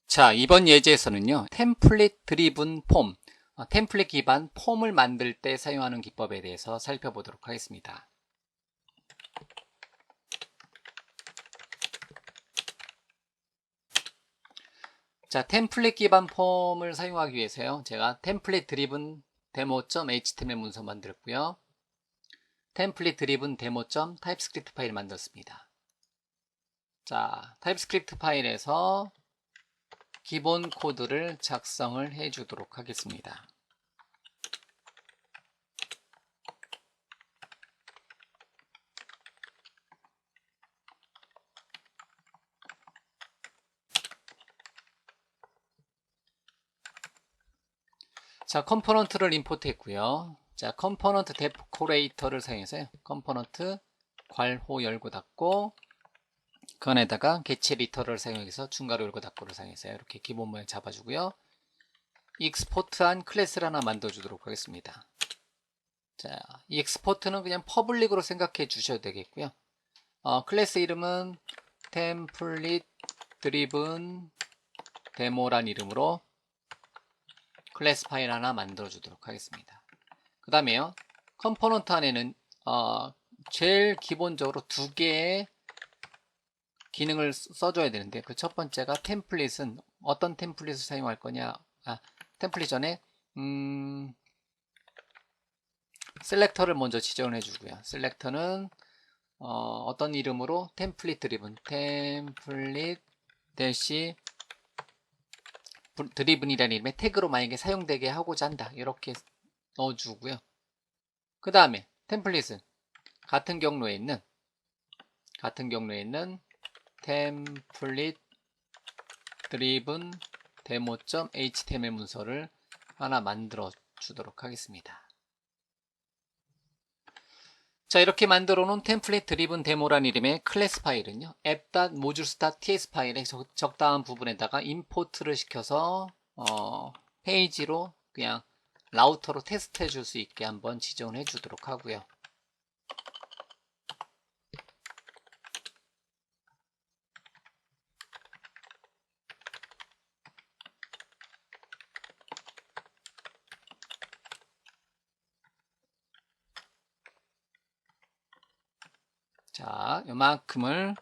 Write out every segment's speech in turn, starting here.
자, 이번 예제에서는요, 템플릿 드리븐 폼, 템플릿 기반 폼을 만들 때 사용하는 기법에 대해서 살펴보도록 하겠습니다. 자, 템플릿 기반 폼을 사용하기 위해서요, 제가 템플릿 드리븐 데모.html 문서 만들었고요. 템플릿 드리븐 데모.타입스크립트 파일 만들었습니다. 자, 타입스크립트 파일에서 기본 코드를 작성을 해 주도록 하겠습니다. 자, 컴포넌트를 임포트 했고요. 자, 컴포넌트 데코레이터를 사용해서요. 컴포넌트 괄호 열고 닫고 그 안에다가 개체 리터를 사용해서 중괄호 열고 닫고를 사용해서 이렇게 기본 모양 잡아주고요. 익스포트한 클래스를 하나 만들어주도록 하겠습니다. 자, 이 익스포트는 그냥 퍼블릭으로 생각해 주셔도 되겠고요. 클래스 이름은 템플릿 드리븐 데모란 이름으로 클래스 파일 하나 만들어 주도록 하겠습니다. 그 다음에요, 컴포넌트 안에는 제일 기본적으로 두 개의 기능을 써줘야 되는데, 그 첫 번째가 템플릿은 어떤 템플릿을 사용할 거냐. 템플릿 전에 셀렉터를 먼저 지정을 해주고요. 셀렉터는 어떤 이름으로 템플릿 드리븐, 템플릿 대시 드리븐이라는 이름의 태그로 만약에 사용되게 하고자 한다, 이렇게 넣어주고요. 그 다음에 템플릿은 같은 경로에 있는 템플릿 드리븐 데모.html 문서를 하나 만들어 주도록 하겠습니다. 자, 이렇게 만들어 놓은 템플릿 드리븐 데모란 이름의 클래스 파일은요, app.modules.ts 파일의 적당한 부분에다가 임포트를 시켜서 페이지로 그냥 라우터로 테스트해 줄 수 있게 한번 지정을 해 주도록 하고요. 자, 요만큼을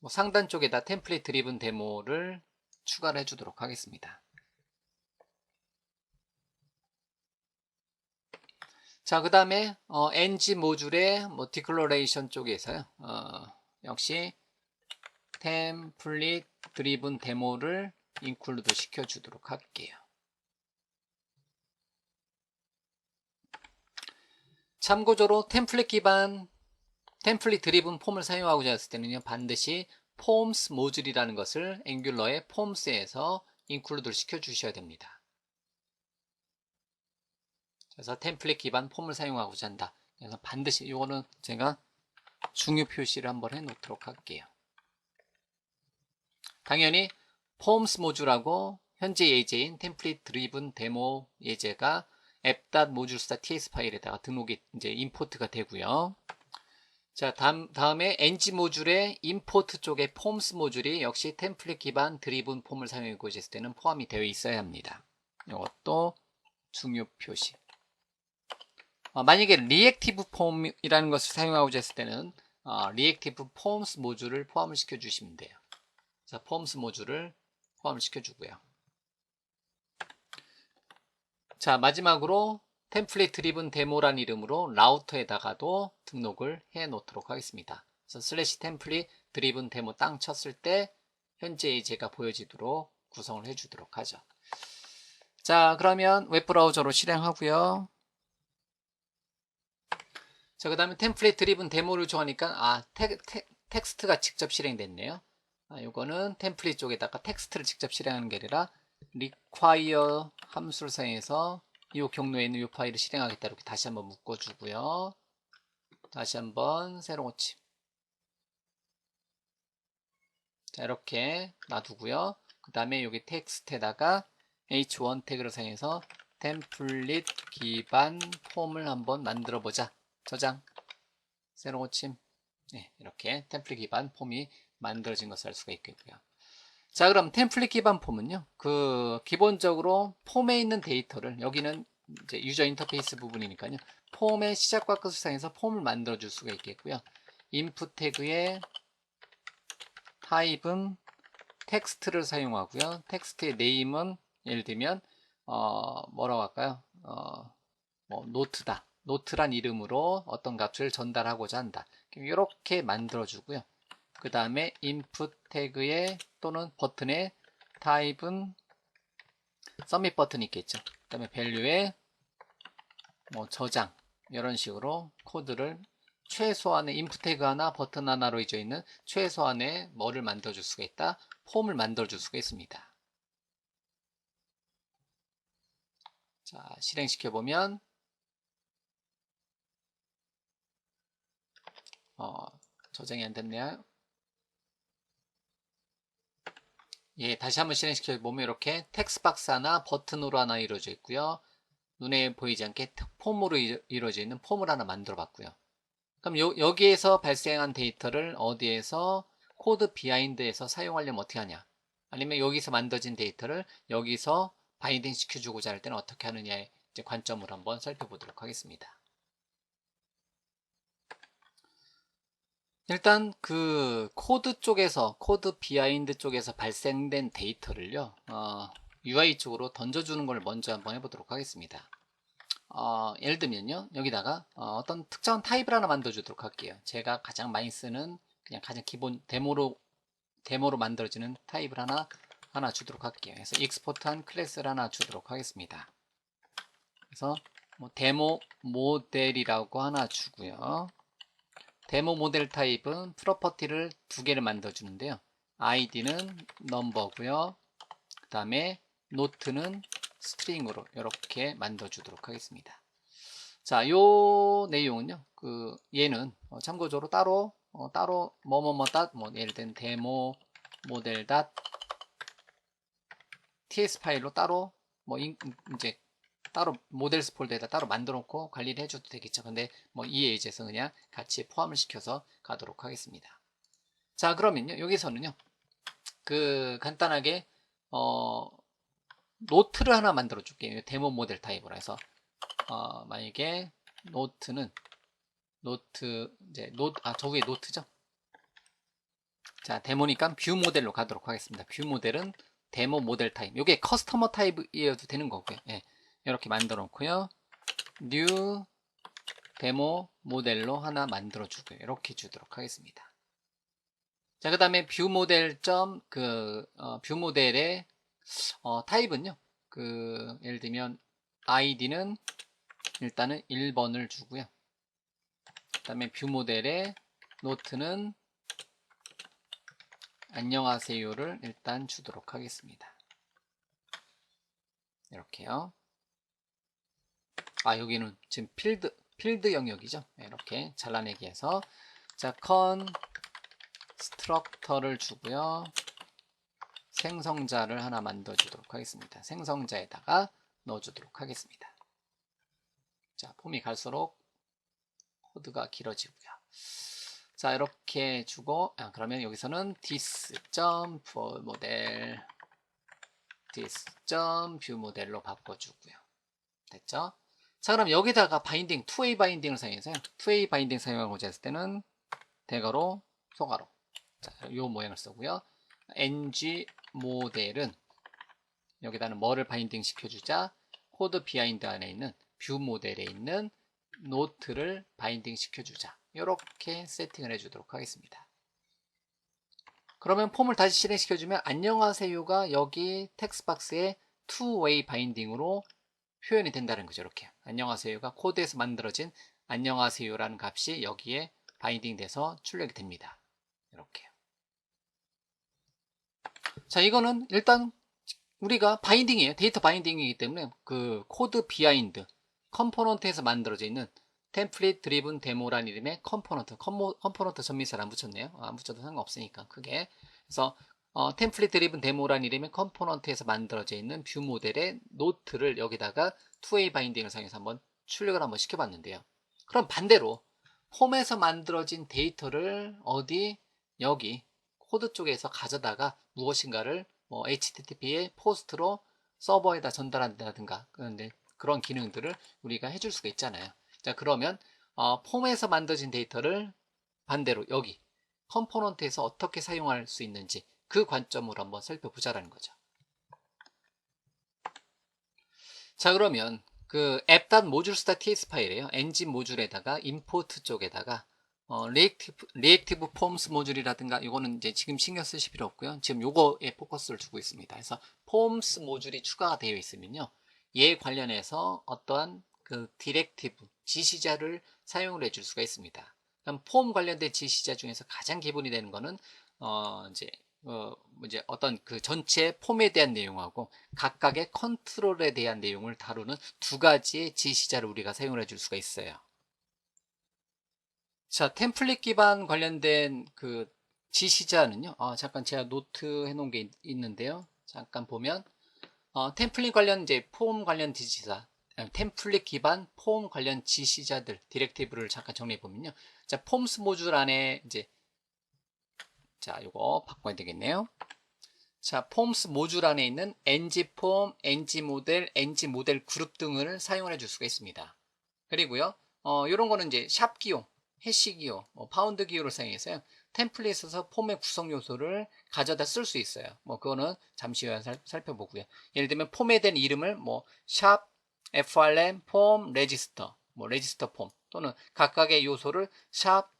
상단 쪽에다 템플릿 드리븐 데모를 추가를 해 주도록 하겠습니다. 자, 그 다음에 ng 모듈의 디클러레이션 쪽에서요, 역시 템플릿 드리븐 데모를 인클루드 시켜 주도록 할게요. 참고적으로 템플릿 기반 템플릿 드리븐 폼을 사용하고자 했을 때는요, 반드시 폼스 모듈이라는 것을 앵귤러의 폼스에서 인클루드를 시켜 주셔야 됩니다. 그래서 템플릿 기반 폼을 사용하고자 한다. 그래서 반드시, 이거는 제가 중요 표시를 한번 해 놓도록 할게요. 당연히 폼스 모듈하고 현재 예제인 템플릿 드리븐 데모 예제가 app.modules.ts 파일에다가 등록이 이제 임포트가 되고요. 자, 다음에 ng 모듈의 임포트 쪽에 폼스 모듈이 역시 템플릿 기반 드리븐 폼을 사용하고자 했을 때는 포함이 되어 있어야 합니다. 이것도 중요 표시. 만약에 리액티브 폼이라는 것을 사용하고자 했을 때는 리액티브 폼스 모듈을 포함을 시켜 주시면 돼요. 자, 폼스 모듈을 포함을 시켜 주고요. 자, 마지막으로 템플릿 드리븐 데모란 이름으로 라우터에다가도 등록을 해 놓도록 하겠습니다. 그래서 슬래시 템플릿 드리븐 데모 땅 쳤을 때 현재 예제가 보여지도록 구성을 해 주도록 하죠. 자, 그러면 웹브라우저로 실행하고요. 자, 그 다음에 템플릿 드리븐 데모를 정하니까 텍스트가 직접 실행됐네요. 이거는 템플릿 쪽에다가 텍스트를 직접 실행하는 게 아니라 require 함수를 사용해서 이 경로에 있는 이 파일을 실행하겠다, 이렇게 다시 한번 묶어주고요. 다시 한번 새로 고침. 자, 이렇게 놔두고요. 그 다음에 여기 텍스트에다가 h1 태그를 사용해서 템플릿 기반 폼을 한번 만들어 보자. 저장, 새로 고침. 네, 이렇게 템플릿 기반 폼이 만들어진 것을 알 수가 있겠고요. 자, 그럼 템플릿 기반 폼은요, 기본적으로 폼에 있는 데이터를, 여기는 이제 유저 인터페이스 부분이니까요, 폼의 시작과 끝을 사용해서 폼을 만들어 줄 수가 있겠고요. 인풋 태그의 타입은 텍스트를 사용하고요. 텍스트의 네임은 예를 들면 뭐라고 할까요? 뭐 노트다. 노트란 이름으로 어떤 값을 전달하고자 한다. 이렇게 만들어 주고요. 그 다음에 input 태그의 또는 버튼의 타입은 서밋 버튼이 있겠죠. 그 다음에 value의 뭐 저장 이런 식으로 코드를 최소한의 인풋 태그 하나 버튼 하나로 이루어져 있는 최소한의 뭐를 만들어 줄 수가 있다. 폼을 만들어 줄 수가 있습니다. 자, 실행시켜 보면 저장이 안 됐네요. 예, 다시 한번 실행시켜 보면 이렇게 텍스트박스 하나 버튼으로 하나 이루어져 있고요. 눈에 보이지 않게 폼으로 이루어져 있는 폼을 하나 만들어 봤고요. 그럼 여기에서 발생한 데이터를 어디에서 코드 비하인드에서 사용하려면 어떻게 하냐? 아니면 여기서 만들어진 데이터를 여기서 바인딩 시켜주고자 할 때는 어떻게 하느냐의 이제 관점을 한번 살펴보도록 하겠습니다. 일단 코드 쪽에서 코드 비하인드 쪽에서 발생된 데이터를요 UI 쪽으로 던져주는 걸 먼저 한번 해보도록 하겠습니다. 예를 들면요 여기다가 어떤 특정한 타입을 하나 만들어 주도록 할게요. 제가 가장 많이 쓰는 그냥 가장 기본 데모로 만들어지는 타입을 하나 주도록 할게요. 그래서 익스포트한 클래스를 하나 주도록 하겠습니다. 그래서 뭐 데모 모델이라고 하나 주고요. 데모 모델 타입은 프로퍼티를 두 개를 만들어 주는데요. id는 넘버고요. 그 다음에 노트는 스트링으로 이렇게 만들어 주도록 하겠습니다. 자, 요 내용은요. 얘는 참고적으로 따로 예를 들면 데모 모델 .ts 파일로 따로 이제 따로 모델스 폴더에다 따로 만들어 놓고 관리를 해줘도 되겠죠. 근데 EA에서 그냥 같이 포함을 시켜서 가도록 하겠습니다. 자, 그러면요 여기서는요 간단하게 노트를 하나 만들어 줄게요. 데모 모델 타입으로 해서 만약에 노트는 저 위에 노트죠. 자, 데모니까 뷰 모델로 가도록 하겠습니다. 뷰 모델은 데모 모델 타입. 이게 커스터머 타입이어도 되는 거고요. 예, 이렇게 만들어 놓고요. 뉴 데모 모델로 하나 만들어 주고요. 이렇게 주도록 하겠습니다. 자, 그 다음에 뷰 모델 뷰 모델의 타입은요. 예를 들면 id는 일단은 1번을 주고요. 그 다음에 뷰 모델의 노트는 안녕하세요를 일단 주도록 하겠습니다. 이렇게요. 여기는 지금 필드 영역이죠. 이렇게 잘라내기 해서 자, 컨스트럭터를 주고요. 생성자를 하나 만들어 주도록 하겠습니다. 생성자에다가 넣어 주도록 하겠습니다. 자, 폼이 갈수록 코드가 길어지고요. 자, 이렇게 주고 그러면 여기서는 this.viewModel this.viewModel로 바꿔주고요. 됐죠? 자, 그럼 여기다가 바인딩, 2way 바인딩을 사용해서요. 2way 바인딩 사용하고자 했을 때는 대괄호, 소괄호. 자, 요 모양을 쓰고요. ng 모델은 여기다는 뭐를 바인딩 시켜주자? 코드 비하인드 안에 있는 뷰 모델에 있는 노트를 바인딩 시켜주자. 이렇게 세팅을 해주도록 하겠습니다. 그러면 폼을 다시 실행시켜주면 안녕하세요가 여기 텍스트박스에 two-way 바인딩으로 표현이 된다는 거죠. 이렇게 안녕하세요가 코드에서 만들어진 안녕하세요라는 값이 여기에 바인딩 돼서 출력이 됩니다. 이렇게요. 자, 이거는 일단 우리가 바인딩이에요. 데이터 바인딩이기 때문에 코드 비하인드 컴포넌트에서 만들어져 있는 템플릿 드리븐 데모라는 이름의 컴포넌트 전미사를 안 붙였네요. 안 붙여도 상관없으니까 크게. 그래서 템플릿 드리븐 데모라는 이름의 컴포넌트에서 만들어져 있는 뷰 모델의 노트를 여기다가 2way 바인딩을 사용해서 한번 출력을 한번 시켜봤는데요. 그럼 반대로 폼에서 만들어진 데이터를 여기 코드 쪽에서 가져다가 무엇인가를 뭐 HTTP의 포스트로 서버에다 전달한다든가 그런 기능들을 우리가 해줄 수가 있잖아요. 자, 그러면 폼에서 만들어진 데이터를 반대로 여기 컴포넌트에서 어떻게 사용할 수 있는지 그 관점으로 한번 살펴보자라는 거죠. 자, 그러면 그 app.modules.ts 파일이에요. 엔진 모듈에다가 임포트 쪽에다가 리액티브 폼스 모듈이라든가 이거는 이제 지금 신경 쓰실 필요 없고요. 지금 요거에 포커스를 두고 있습니다. 그래서 폼스 모듈이 추가가 되어 있으면요. 얘 관련해서 어떠한 그 디렉티브 지시자를 사용을 해줄 수가 있습니다. 그럼 폼 관련된 지시자 중에서 가장 기본이 되는 거는 이제 어떤 그 전체 폼에 대한 내용하고 각각의 컨트롤에 대한 내용을 다루는 두 가지의 지시자를 우리가 사용을 해줄 수가 있어요. 자, 템플릿 기반 관련된 그 지시자는요. 잠깐 제가 노트 해놓은 게 있는데요. 잠깐 보면 템플릿 관련 이제 폼 관련 지시자, 템플릿 기반 폼 관련 지시자들 디렉티브를 잠깐 정리해 보면요. 자, 폼스 모듈 안에 이제 자, 이거 바꿔야 되겠네요. 자, 폼스 모듈 안에 있는 ng폼, ng모델, ng모델 그룹 등을 사용을 해줄 수가 있습니다. 그리고요, 이런 거는 이제 샵 기호, 해시 기호, 파운드 기호를 사용해서요, 템플릿에서 폼의 구성 요소를 가져다 쓸 수 있어요. 뭐, 그거는 잠시 후에 살펴보고요. 예를 들면, 폼에 대한 이름을 뭐, 샵, frm, 폼, 레지스터, 뭐, 레지스터 폼, 또는 각각의 요소를 샵,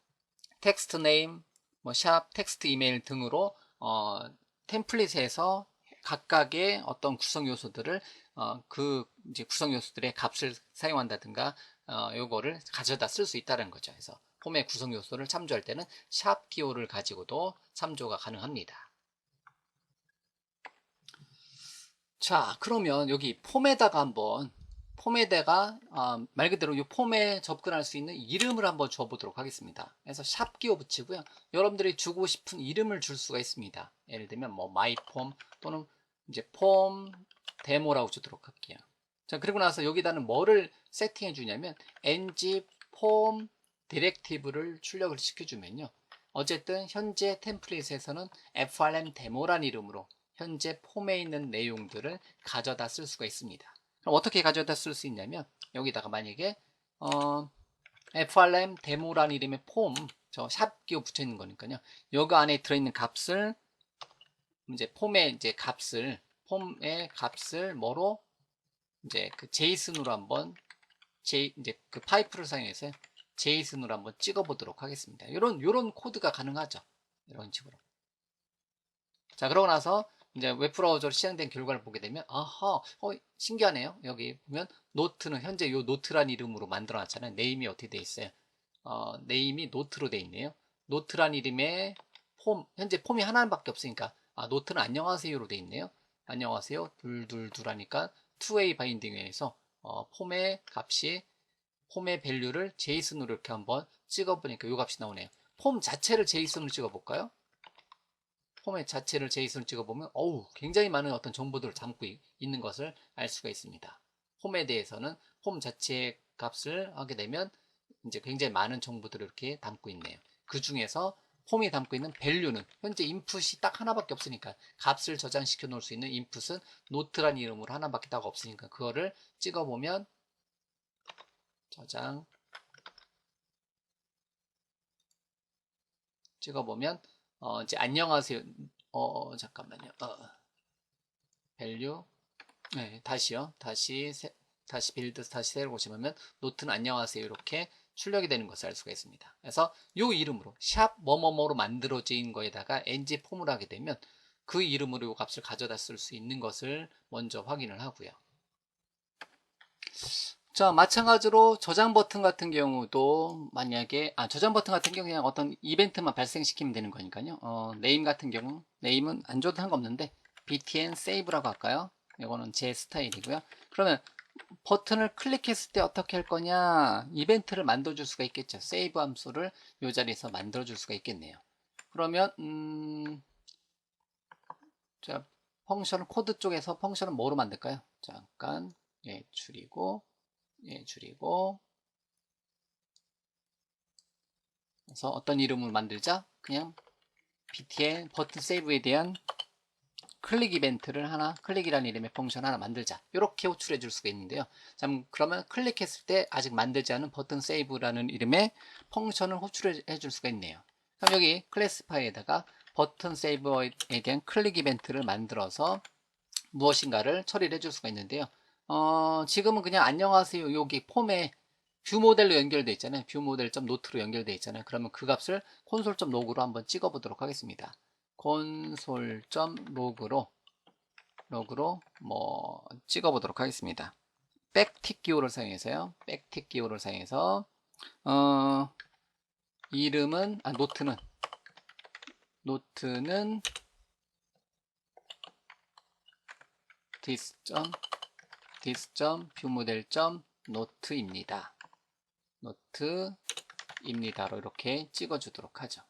텍스트 네임, 뭐, 샵, 텍스트 이메일 등으로, 템플릿에서 각각의 어떤 구성 요소들을 그 이제 구성 요소들의 값을 사용한다든가 요거를 가져다 쓸 수 있다는 거죠. 그래서 폼의 구성 요소를 참조할 때는 샵 기호를 가지고도 참조가 가능합니다. 자, 그러면 여기 폼에다가 한번 폼에다가 말 그대로 이 폼에 접근할 수 있는 이름을 한번 줘보도록 하겠습니다. 그래서 샵 기호 붙이고요. 여러분들이 주고 싶은 이름을 줄 수가 있습니다. 예를 들면 뭐 마이폼 또는 이제 폼 데모라고 주도록 할게요. 자, 그리고 나서 여기다는 뭐를 세팅해 주냐면 ng 폼 디렉티브를 출력을 시켜주면요. 어쨌든 현재 템플릿에서는 frm 데모란 이름으로 현재 폼에 있는 내용들을 가져다 쓸 수가 있습니다. 그럼 어떻게 가져다 쓸 수 있냐면 여기다가 만약에 frm 데모란 이름의 폼 저 샵 기호 붙여 있는 거니까요. 여기 안에 들어있는 값을 이제 폼의 값을 뭐로 이제 그 제이슨으로 한번 이제 그 파이프를 사용해서 제이슨으로 한번 찍어 보도록 하겠습니다. 이런 코드가 가능하죠. 이런 식으로. 자, 그러고 나서 이제 웹브라우저로 시작된 결과를 보게 되면 아하, 신기하네요. 여기 보면 노트는 현재 요 노트란 이름으로 만들어 놨잖아요. 네임이 어떻게 돼 있어요? 네임이 노트로 돼 있네요. 노트란 이름의 폼, 현재 폼이 하나밖에 없으니까 노트는 안녕하세요로 돼 있네요. 안녕하세요. 둘둘둘 하니까 투웨이 바인딩에서 폼의 값이 폼의 밸류를 제이슨으로 이렇게 한번 찍어보니까 요 값이 나오네요. 폼 자체를 제이슨으로 찍어볼까요? 폼의 자체를 제이슨으로 찍어보면 굉장히 많은 어떤 정보들을 담고 있는 것을 알 수가 있습니다. 폼에 대해서는 폼 자체의 값을 하게 되면 이제 굉장히 많은 정보들을 이렇게 담고 있네요. 그 중에서 폼이 담고 있는 밸류는 현재 인풋이 딱 하나밖에 없으니까 값을 저장시켜 놓을 수 있는 인풋은 노트란 이름으로 하나밖에 딱 없으니까 그거를 찍어보면 저장 찍어보면 이제 안녕하세요. 잠깐만요. 밸류 네, 다시요. 다시 빌드 다시 새로 보시면 노트는 안녕하세요. 이렇게 출력이 되는 것을 알 수가 있습니다. 그래서 이 이름으로 샵 뭐뭐뭐로 만들어진 거에다가 ng 폼을 하게 되면 그 이름으로 이 값을 가져다 쓸 수 있는 것을 먼저 확인을 하고요. 자, 마찬가지로 저장 버튼 같은 경우도 만약에 저장 버튼 같은 경우 그냥 어떤 이벤트만 발생시키면 되는 거니까요. 네임 같은 경우 네임은 안 줘도 상관없는데 btn save라고 할까요? 이거는 제 스타일이고요. 그러면 버튼을 클릭했을 때 어떻게 할 거냐? 이벤트를 만들어 줄 수가 있겠죠. save 함수를 이 자리에서 만들어 줄 수가 있겠네요. 그러면 자, 펑션 코드 쪽에서 펑션은 뭐로 만들까요? 잠깐 줄이고 그래서 어떤 이름을 만들자? 그냥 btn 버튼 세이브에 대한 클릭 이벤트를 하나, 클릭이라는 이름의 펑션 하나 만들자. 이렇게 호출해 줄 수가 있는데요. 자, 그러면 클릭했을 때 아직 만들지 않은 버튼 세이브라는 이름의 펑션을 호출해 줄 수가 있네요. 그럼 여기 클래스파이에다가 버튼 세이브에 대한 클릭 이벤트를 만들어서 무엇인가를 처리를 해줄 수가 있는데요. 지금은 그냥 안녕하세요 여기 폼에 뷰 모델로 연결되어 있잖아요. 뷰 모델.note로 연결되어 있잖아요. 그러면 그 값을 콘솔.log로 한번 찍어 보도록 하겠습니다. 콘솔.log로 뭐 찍어 보도록 하겠습니다. 백틱 기호를 사용해서요. 백틱 기호를 사용해서 이름은 노트는 this.viewModel.note입니다. 노트입니다로 이렇게 찍어주도록 하죠.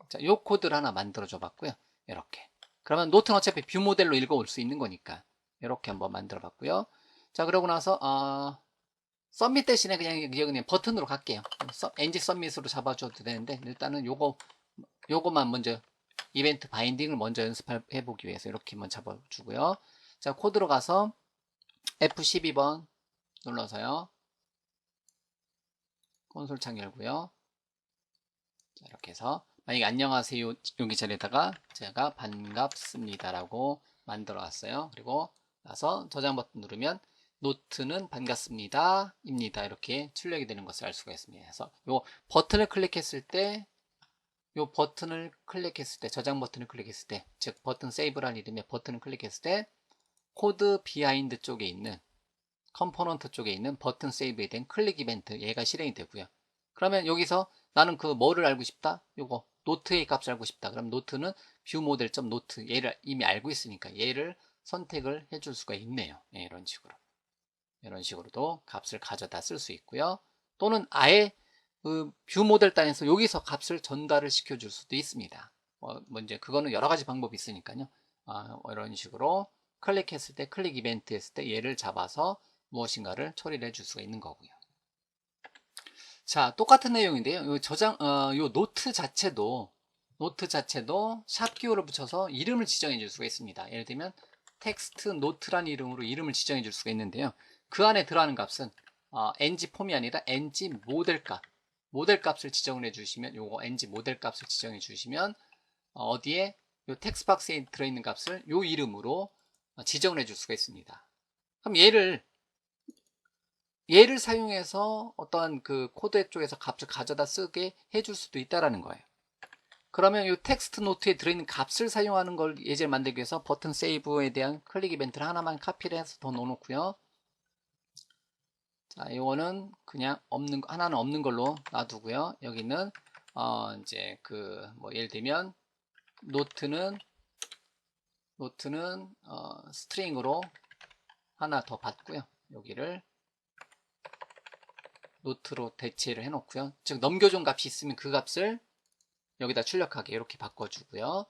자, 요 코드를 하나 만들어줘 봤고요. 이렇게. 그러면 노트는 어차피 뷰 모델로 읽어올 수 있는 거니까 이렇게 한번 만들어 봤고요. 자, 그러고 나서 서밋 대신에 그냥 버튼으로 갈게요. ng 서밋으로 잡아줘도 되는데 일단은 요거만 먼저 이벤트 바인딩을 먼저 연습해 보기 위해서 이렇게 한번 잡아주고요. 자, 코드로 가서 F12번 눌러서요. 콘솔 창 열고요. 자, 이렇게 해서 만약에 안녕하세요 여기 자리에다가 제가 반갑습니다라고 만들어 놨어요. 그리고 나서 저장 버튼 누르면 노트는 반갑습니다 입니다 이렇게 출력이 되는 것을 알 수가 있습니다. 그래서 요 버튼을 클릭했을 때 저장 버튼을 클릭했을 때, 즉 버튼 세이브라는 이름의 버튼을 클릭했을 때 코드 비하인드 쪽에 있는 컴포넌트 쪽에 있는 버튼 세이브에 대한 클릭 이벤트 얘가 실행이 되고요. 그러면 여기서 나는 그 뭐를 알고 싶다? 요거 노트의 값을 알고 싶다. 그럼 노트는 뷰 모델.노트 얘를 이미 알고 있으니까 얘를 선택을 해줄 수가 있네요. 네, 이런 식으로도 값을 가져다 쓸 수 있고요. 또는 아예 그 뷰 모델 단에서 여기서 값을 전달을 시켜줄 수도 있습니다. 뭐 이제 그거는 여러 가지 방법이 있으니까요. 이런 식으로 클릭했을 때 클릭 이벤트 했을 때 얘를 잡아서 무엇인가를 처리를 해줄 수가 있는 거고요. 자, 똑같은 내용인데요. 요 노트 자체도 샵 기호를 붙여서 이름을 지정해 줄 수가 있습니다. 예를 들면 텍스트 노트라는 이름으로 이름을 지정해 줄 수가 있는데요. 그 안에 들어가는 값은 ng 폼이 아니라 ng 모델 값을 지정을 해주시면 요거 ng 모델 값을 지정해 주시면 어디에 요 텍스트 박스에 들어있는 값을 요 이름으로 지정을 해줄 수가 있습니다. 그럼 얘를 사용해서 어떠한 그 코드 쪽에서 값을 가져다 쓰게 해줄 수도 있다라는 거예요. 그러면 이 텍스트 노트에 들어있는 값을 사용하는 걸 예제를 만들기 위해서 버튼 세이브에 대한 클릭 이벤트를 하나만 카피를 해서 더 넣어놓고요. 자, 이거는 그냥 하나는 없는 걸로 놔두고요. 여기는 이제 뭐 예를 들면 노트는 스트링으로 하나 더 받고요. 여기를 노트로 대체를 해놓고요. 즉 넘겨준 값이 있으면 그 값을 여기다 출력하게 이렇게 바꿔주고요.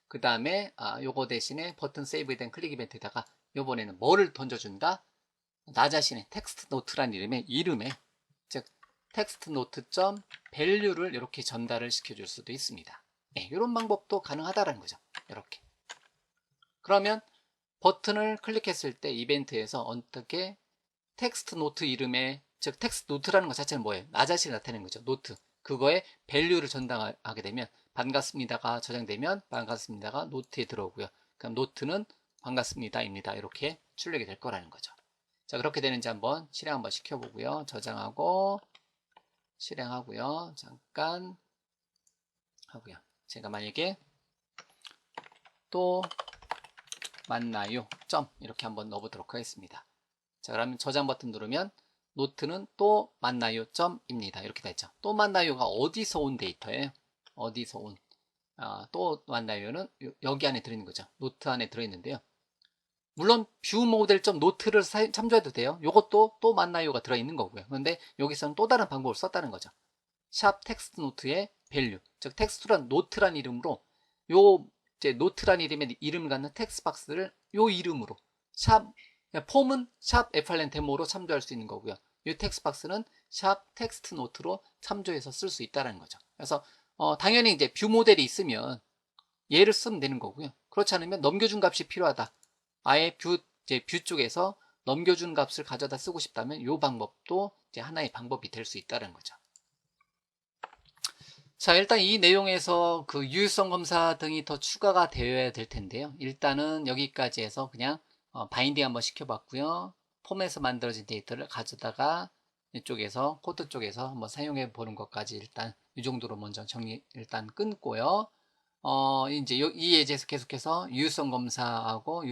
그 다음에 요거 대신에 버튼 세이브에 대한 클릭 이벤트에다가 요번에는 뭐를 던져준다? 나 자신의 텍스트 노트란 이름에 즉 텍스트 노트.value를 이렇게 전달을 시켜줄 수도 있습니다. 네, 이런 방법도 가능하다는 거죠. 이렇게. 그러면 버튼을 클릭했을 때 이벤트에서 어떻게 텍스트 노트 이름에 즉 텍스트 노트라는 것 자체는 뭐예요? 나 자신이 나타내는 거죠. 노트. 그거에 value를 전달하게 되면 반갑습니다가 저장되면 반갑습니다가 노트에 들어오고요. 그럼 노트는 반갑습니다입니다. 이렇게 출력이 될 거라는 거죠. 자, 그렇게 되는지 한번 실행 한번 시켜보고요. 저장하고 실행하고요. 잠깐 하고요. 제가 만약에 또 만나요. 점 이렇게 한번 넣어보도록 하겠습니다. 자, 그러면 저장 버튼 누르면 노트는 또 만나요 점입니다. 이렇게 되죠. 또 만나요가 어디서 온 데이터예요? 어디서 온? 또 만나요는 여기 안에 들어있는 거죠. 노트 안에 들어있는데요. 물론 뷰 모델 점 노트를 참조해도 돼요. 이것도 또 만나요가 들어있는 거고요. 그런데 여기서는 또 다른 방법을 썼다는 거죠. 샵 텍스트 노트의 value, 즉 텍스트란 노트란 이름으로 요 이제 노트란 이름의 이름을 갖는 텍스트 박스를 요 이름으로 폼은 샵 FRN 데모로 참조할 수 있는 거고요. 이 텍스트 박스는 샵 텍스트 노트로 참조해서 쓸 수 있다는 거죠. 그래서 당연히 이제 뷰 모델이 있으면 얘를 쓰면 되는 거고요. 그렇지 않으면 넘겨준 값이 필요하다. 아예 이제 뷰 쪽에서 넘겨준 값을 가져다 쓰고 싶다면 이 방법도 이제 하나의 방법이 될 수 있다는 거죠. 자, 일단 이 내용에서 그 유효성 검사 등이 더 추가가 되어야 될 텐데요. 일단은 여기까지 해서 그냥 바인딩 한번 시켜봤고요. 폼에서 만들어진 데이터를 가져다가 이쪽에서 코드 쪽에서 한번 사용해 보는 것까지 일단 이 정도로 먼저 정리 일단 끊고요. 이제 이 예제에서 계속해서 유효성 검사하고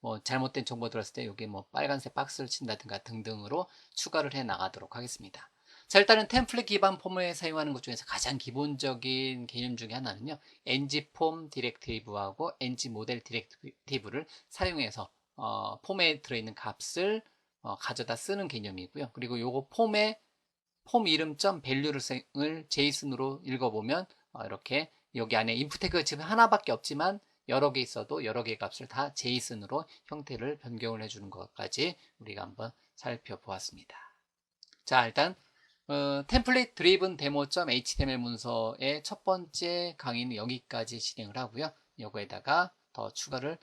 뭐 잘못된 정보 들었을 때 여기 뭐 빨간색 박스를 친다든가 등등으로 추가를 해 나가도록 하겠습니다. 자, 일단은 템플릿 기반 폼을 사용하는 것 중에서 가장 기본적인 개념 중에 하나는요, ng폼 디렉티브하고 ng모델 디렉티브를 사용해서 폼에 들어있는 값을 가져다 쓰는 개념이고요. 그리고 요거 폼 이름.점 밸류를 JSON으로 읽어보면 이렇게 여기 안에 인풋 태그가 지금 하나밖에 없지만 여러 개 있어도 여러 개의 값을 다 JSON으로 형태를 변경을 해주는 것까지 우리가 한번 살펴보았습니다. 자, 일단 템플릿 드리븐 데모.html 문서의 첫 번째 강의는 여기까지 진행을 하고요. 요거에다가 더 추가를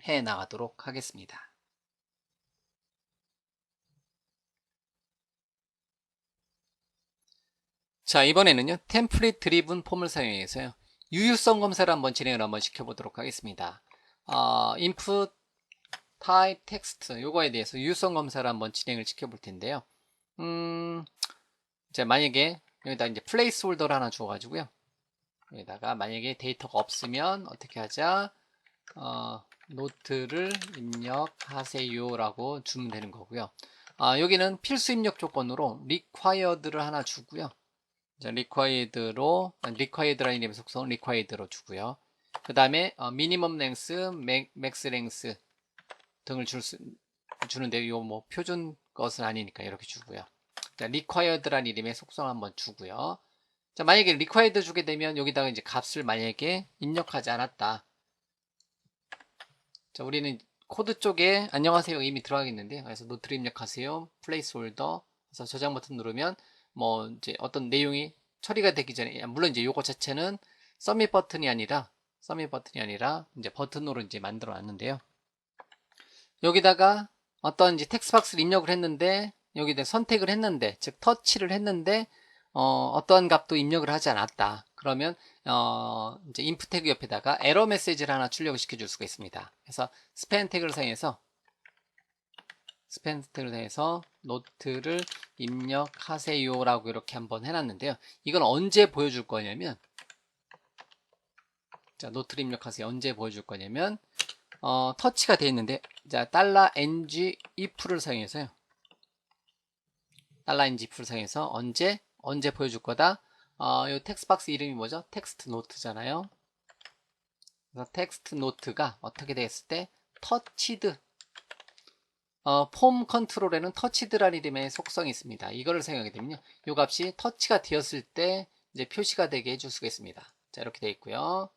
해 나가도록 하겠습니다. 자, 이번에는요, 템플릿 드리븐 폼을 사용해서요, 유효성 검사를 한번 진행을 한번 시켜보도록 하겠습니다. input type text 요거에 대해서 유효성 검사를 한번 진행을 시켜볼 텐데요. 이제 만약에 여기다 이제 플레이스 홀더를 하나 주어가지고요. 여기다가 만약에 데이터가 없으면 어떻게 하자? 노트를 입력하세요 라고 주면 되는 거고요. 여기는 필수 입력 조건으로 required를 하나 주고요. required라는 이름의 속성 required로 주고요. 그 다음에 minimum length, max length 등을 주는데 이거 뭐 표준 것은 아니니까 이렇게 주고요. 자, required라는 이름의 속성 한번 주고요. 자, 만약에 required 주게 되면 여기다가 이제 값을 만약에 입력하지 않았다. 자, 우리는 코드 쪽에 안녕하세요 이미 들어가겠는데, 그래서 노트를 입력하세요 플레이스홀더. 그래서 저장 버튼 누르면 뭐 이제 어떤 내용이 처리가 되기 전에, 물론 이제 요거 자체는 서밋 버튼이 아니라 이제 버튼으로 이제 만들어 놨는데요. 여기다가 어떤 이제 텍스트박스를 입력을 했는데, 여기다 선택을 했는데, 즉 터치를 했는데 어떠한 값도 입력을 하지 않았다. 그러면 이제 인풋 태그 옆에다가 에러 메시지를 하나 출력을 시켜줄 수가 있습니다. 그래서 스팬 태그를 사용해서 노트를 입력하세요 라고 이렇게 한번 해놨는데요. 이건 언제 보여줄 거냐면, 자, 노트를 입력하세요 언제 보여줄 거냐면 터치가 되어 있는데, 자, $ng if를 사용해서요. $ng if를 사용해서 언제 보여줄 거다? 이 텍스트 박스 이름이 뭐죠? 텍스트 노트잖아요. 그래서 텍스트 노트가 어떻게 되었을 때 터치드, 폼 컨트롤에는 터치드라는 이름의 속성이 있습니다. 이거를 사용하게 되면요, 이 값이 터치가 되었을 때 이제 표시가 되게 해줄 수가 있습니다. 자, 이렇게 되어 있고요.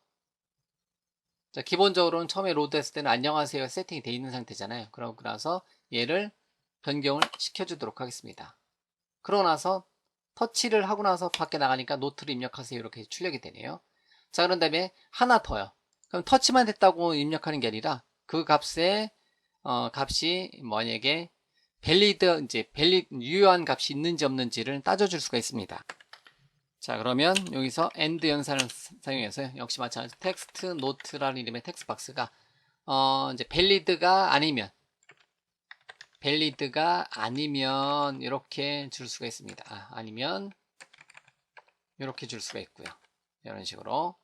자, 기본적으로는 처음에 로드했을 때는 안녕하세요 세팅이 되어 있는 상태잖아요. 그러고 나서 얘를 변경을 시켜주도록 하겠습니다. 그러고 나서 터치를 하고 나서 밖에 나가니까 노트를 입력하세요 이렇게 출력이 되네요. 자, 그런 다음에 하나 더요. 그럼 터치만 됐다고 입력하는 게 아니라 그 값의 값이 만약에 유효한 값이 있는지 없는지를 따져줄 수가 있습니다. 자, 그러면 여기서 AND 연산을 사용해서 역시 마찬가지로 텍스트 노트라는 이름의 텍스트 박스가 이제 밸리드가 아니면 이렇게 줄 수가 있습니다. 아니면 이렇게 줄 수가 있고요. 이런 식으로.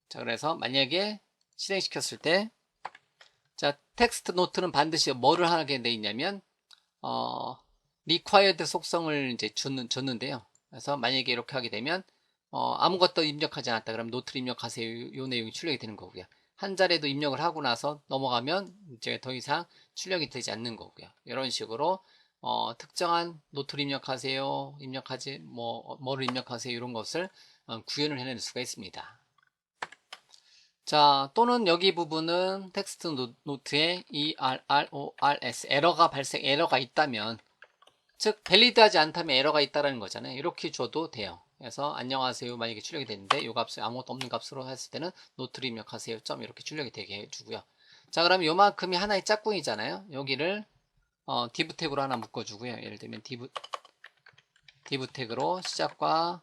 자, 그래서 만약에 실행시켰을 때, 자, 텍스트 노트는 반드시 뭐를 하게 돼 있냐면 required 속성을 이제 줬는데요. 그래서 만약에 이렇게 하게 되면 아무것도 입력하지 않았다 그러면 노트를 입력하세요 이 내용이 출력이 되는 거고요. 한 자리에도 입력을 하고 나서 넘어가면 이제 더 이상 출력이 되지 않는 거고요. 이런 식으로 특정한 노트를 입력하세요, 뭐를 입력하세요 이런 것을 구현을 해낼 수가 있습니다. 자, 또는 여기 부분은 텍스트 노트에 ERRORS 에러가 있다면, 즉 밸리드하지 않다면 에러가 있다라는 거잖아요. 이렇게 줘도 돼요. 그래서 안녕하세요 만약에 출력이 됐는데 이 값을 아무것도 없는 값으로 했을 때는 노트를 입력하세요 점 이렇게 출력이 되게 해주고요. 자, 그러면 요만큼이 하나의 짝꿍이잖아요. 여기를 div 태그로 하나 묶어주고요. 예를 들면 div 태그로 시작과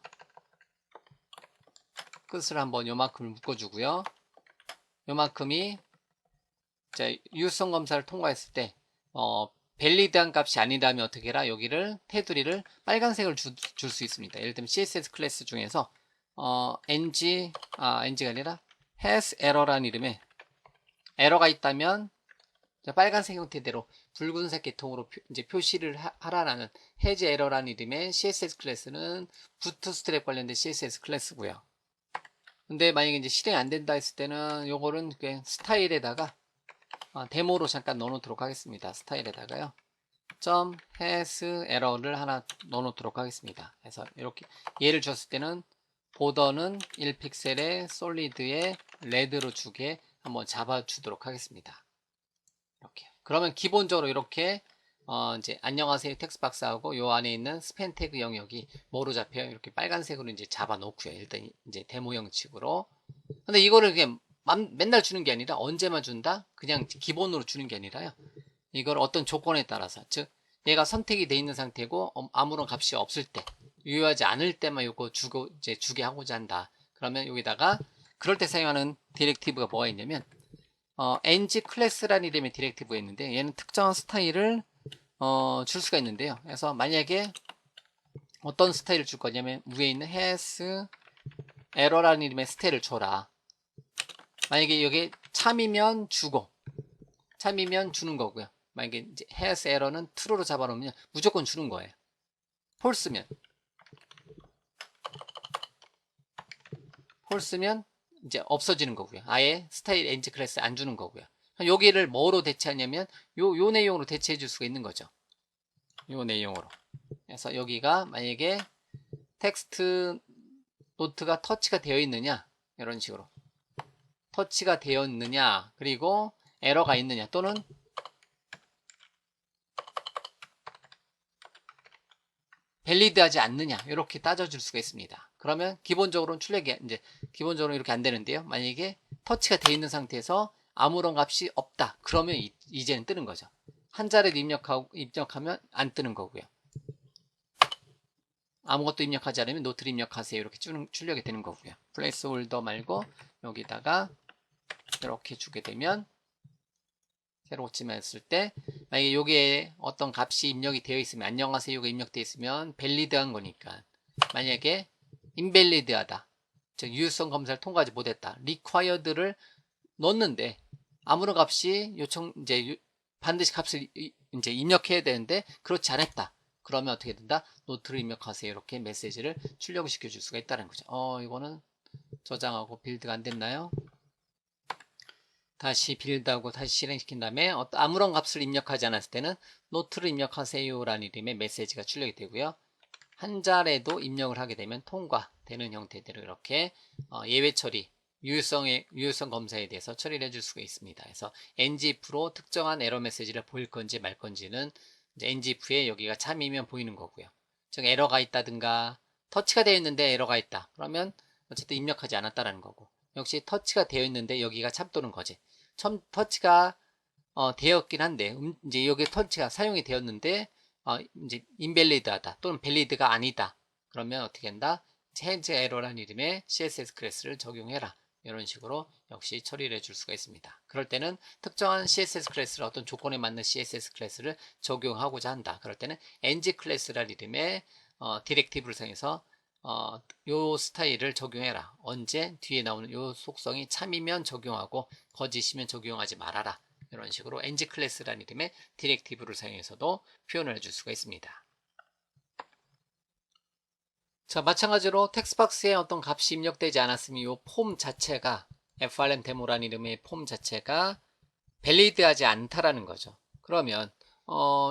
끝을 한번 요만큼을 묶어주고요. 요만큼이 자, 유효성 검사를 통과했을 때 밸리드한 값이 아니라면 어떻게 해라? 여기를 테두리를 빨간색을 줄 수 있습니다. 예를 들면 CSS 클래스 중에서 ng가 아니라 has error라는 이름의 에러가 있다면 빨간색 형태대로 붉은색 계통으로 이제 표시를 하라는 has error라는 이름의 CSS 클래스는 부트스트랩 관련된 CSS 클래스고요. 근데 만약에 이제 실행이 안 된다 했을 때는 요거는 그냥 스타일에다가 데모로 잠깐 넣어놓도록 하겠습니다. 스타일에다가요. .has error를 하나 넣어놓도록 하겠습니다. 그래서 이렇게 예를 줬을 때는 보더는 1픽셀에 솔리드에 레드로 주게 한번 잡아주도록 하겠습니다. 이렇게. 그러면 기본적으로 이렇게 이제 안녕하세요 텍스트박스하고 요 안에 있는 스팬 태그 영역이 뭐로 잡혀요? 이렇게 빨간색으로 이제 잡아 놓고요. 일단 이제 데모 형식으로. 근데 이거를 그냥 맨날 주는 게 아니라 언제만 준다? 그냥 기본으로 주는 게 아니라요. 이걸 어떤 조건에 따라서, 즉 얘가 선택이 돼 있는 상태고 아무런 값이 없을 때, 유효하지 않을 때만 이거 주고 이제 주게 하고자 한다. 그러면 여기다가 그럴 때 사용하는 디렉티브가 뭐가 있냐면 ng 클래스라는 이름의 디렉티브가 있는데 얘는 특정한 스타일을 줄 수가 있는데요. 그래서 만약에 어떤 스타일을 줄 거냐면 위에 있는 has error라는 이름의 스타일을 줘라. 만약에 여기 참이면 주고 참이면 주는 거고요. 만약에 이제 has error는 true로 잡아놓으면 무조건 주는 거예요. false면 이제 없어지는 거고요. 아예 스타일 ng 클래스 안 주는 거고요. 여기를 뭐로 대체하냐면 요 내용으로 대체해 줄 수가 있는 거죠. 요 내용으로. 그래서 여기가 만약에 텍스트 노트가 터치가 되어 있느냐 이런 식으로 터치가 되어 있느냐 그리고 에러가 있느냐 또는 밸리드하지 않느냐 이렇게 따져줄 수가 있습니다. 그러면 기본적으로는 출력이 이제 기본적으로 이렇게 안 되는데요. 만약에 터치가 되어 있는 상태에서 아무런 값이 없다. 그러면 이제는 뜨는 거죠. 한자를 입력하면 안 뜨는 거고요. 아무것도 입력하지 않으면 노트를 입력하세요. 이렇게 출력이 되는 거고요. 플레이스 홀더 말고 여기다가 이렇게 주게 되면 새로 고침했을 때 만약에 여기에 어떤 값이 입력이 되어 있으면 안녕하세요가 입력되어 있으면 밸리드한 거니까 만약에 인밸리드하다 즉 유효성 검사를 통과하지 못했다 required를 넣었는데 아무런 값이 이제 반드시 값을 이제 입력해야 되는데 그렇지 않았다 그러면 어떻게 된다 노트를 입력하세요 이렇게 메시지를 출력을 시켜줄 수가 있다는 거죠. 이거는 저장하고 빌드가 안 됐나요? 다시 빌드하고 다시 실행시킨 다음에 아무런 값을 입력하지 않았을 때는 노트를 입력하세요 라는 이름의 메시지가 출력이 되고요. 한자리에도 입력을 하게 되면 통과되는 형태대로 이렇게 예외 처리 유효성 검사에 대해서 처리를 해줄 수가 있습니다. 그래서 ngif로 특정한 에러 메시지를 보일 건지 말 건지는 이제 ngif에 여기가 참이면 보이는 거고요. 즉 에러가 있다든가 터치가 되어 있는데 에러가 있다. 그러면 어쨌든 입력하지 않았다라는 거고 역시 터치가 되어 있는데 여기가 참도는 거지. 터치가 되었긴 한데 이제 여기 터치가 사용이 되었는데 이제 인밸리드하다 또는 밸리드가 아니다. 그러면 어떻게 한다? change error라는 이름의 CSS 클래스를 적용해라. 이런 식으로 역시 처리를 해줄 수가 있습니다. 그럴 때는 특정한 CSS 클래스를 어떤 조건에 맞는 CSS 클래스를 적용하고자 한다. 그럴 때는 ng 클래스라는 이름의 디렉티브를 사용해서 요 스타일을 적용해라. 언제 뒤에 나오는 요 속성이 참이면 적용하고 거짓이면 적용하지 말아라. 이런 식으로 ng 클래스라는 이름의 디렉티브를 사용해서도 표현을 해줄 수가 있습니다. 자, 마찬가지로 텍스트박스에 어떤 값이 입력되지 않았으면 이 폼 자체가 frm 데모라는 이름의 폼 자체가 밸리드하지 않다라는 거죠. 그러면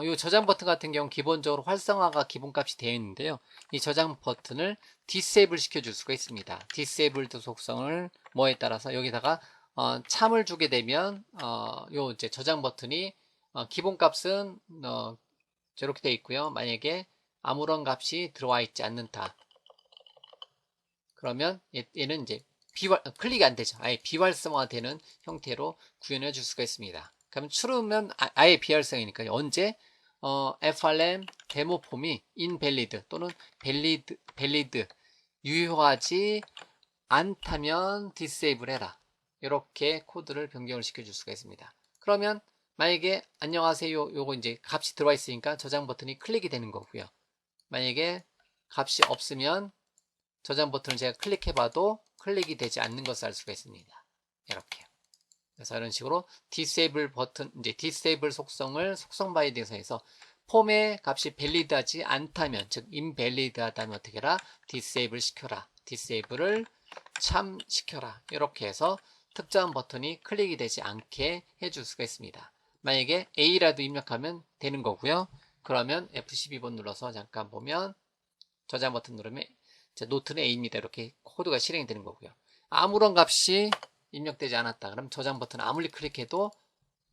이 저장 버튼 같은 경우 기본적으로 활성화가 기본값이 되어 있는데요. 이 저장 버튼을 디세이블 시켜줄 수가 있습니다. 디세이블드 속성을 뭐에 따라서 여기다가 참을 주게 되면 요 이제 저장 버튼이 기본값은 저렇게 되어 있고요. 만약에 아무런 값이 들어와 있지 않는다. 그러면 얘는 이제 클릭이 안 되죠. 아예 비활성화되는 형태로 구현해 줄 수가 있습니다. 그러면 true면 아예 비활성이니까 언제 frm 데모 폼이 invalid 또는 valid 유효하지 않다면 disable 해라. 이렇게 코드를 변경을 시켜줄 수가 있습니다. 그러면 만약에 안녕하세요 요거 이제 값이 들어와 있으니까 저장 버튼이 클릭이 되는 거고요. 만약에 값이 없으면 저장 버튼을 제가 클릭해봐도 클릭이 되지 않는 것을 알 수가 있습니다. 이렇게. 그래서 이런 식으로 disable 버튼, 이제 disable 속성 바이딩에서 폼의 값이 valid하지 않다면, 즉 invalid하다면 어떻게 해라? disable 시켜라. disable을 참시켜라. 이렇게 해서 특정한 버튼이 클릭이 되지 않게 해줄 수가 있습니다. 만약에 A라도 입력하면 되는 거고요. 그러면 F12번 눌러서 잠깐 보면 저장 버튼 누르면 노트는 A입니다. 이렇게 코드가 실행이 되는 거고요. 아무런 값이 입력되지 않았다. 그럼 저장 버튼 아무리 클릭해도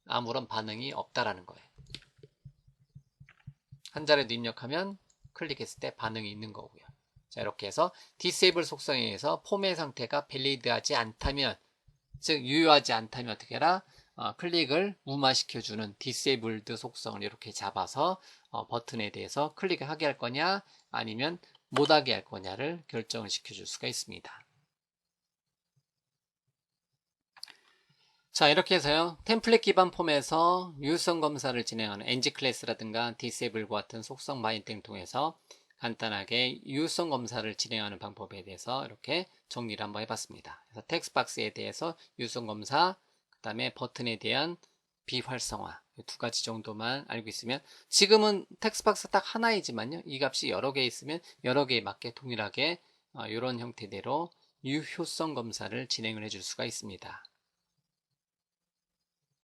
아무런 반응이 없다라는 거예요. 한 자리도 입력하면 클릭했을 때 반응이 있는 거고요. 자, 이렇게 해서 disable 속성에 의해서 폼의 상태가 valid하지 않다면, 즉 유효하지 않다면 어떻게 해라? 클릭을 무마시켜주는 disabled 속성을 이렇게 잡아서 버튼에 대해서 클릭을 하게 할 거냐 아니면 못하게 할 거냐를 결정을 시켜줄 수가 있습니다. 자, 이렇게 해서요, 템플릿 기반 폼에서 유효성 검사를 진행하는 nGclass라든가 disable과 같은 속성 바인딩을 통해서 간단하게 유효성 검사를 진행하는 방법에 대해서 이렇게 정리를 한번 해봤습니다. 그래서 텍스트박스에 대해서 유효성 검사, 그 다음에 버튼에 대한 비활성화, 두 가지 정도만 알고 있으면, 지금은 텍스트박스 딱 하나이지만요, 이 값이 여러 개 있으면 여러 개에 맞게 동일하게 이런 형태대로 유효성 검사를 진행을 해줄 수가 있습니다.